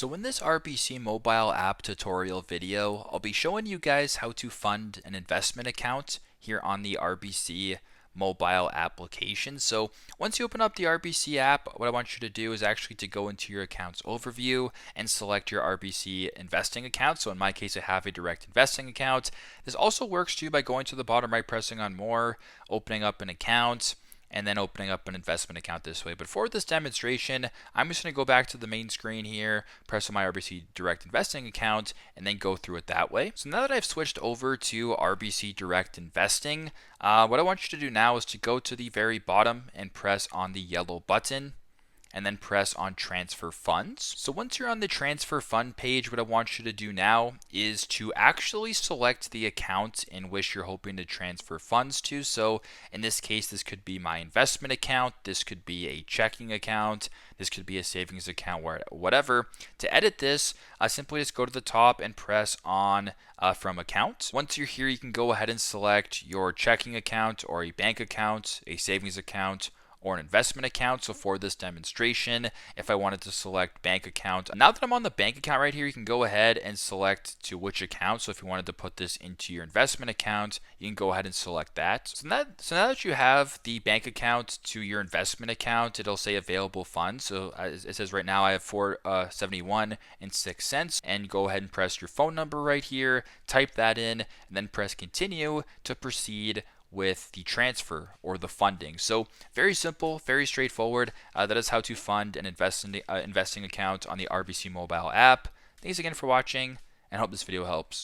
So in this RBC Mobile App tutorial video, I'll be showing you guys how to fund an investment account here on the RBC mobile application. So once you open up the RBC app, what I want you to do is actually to go into your account's overview and select your RBC investing account. So in my case, I have a direct investing account. This also works too by going to the bottom right, pressing on more, opening up an account, and then opening up an investment account this way. But for this demonstration, I'm just going to go back to the main screen here, press on my RBC Direct Investing account, and then go through it that way. So now that I've switched over to RBC Direct Investing, what I want you to do now is to go to the very bottom and press on the yellow button, and then press on transfer funds. So once you're on the transfer fund page, what I want you to do now is to actually select the account in which you're hoping to transfer funds to. So in this case, this could be my investment account, this could be a checking account, this could be a savings account, whatever. To edit this, simply just go to the top and press on from account. Once you're here, you can go ahead and select your checking account or a bank account, a savings account, or an investment account. So for this demonstration, if I wanted to select bank account, now that I'm on the bank account right here, you can go ahead and select to which account. So if you wanted to put this into your investment account, you can go ahead and select that. So now that you have the bank account to your investment account, it'll say available funds. So it says right now I have 471 and 6 cents, and go ahead and press your phone number right here, type that in, and then press continue to proceed with the transfer or the funding. So very simple, very straightforward. That is how to fund an investing account on the RBC mobile app. Thanks again for watching, and hope this video helps.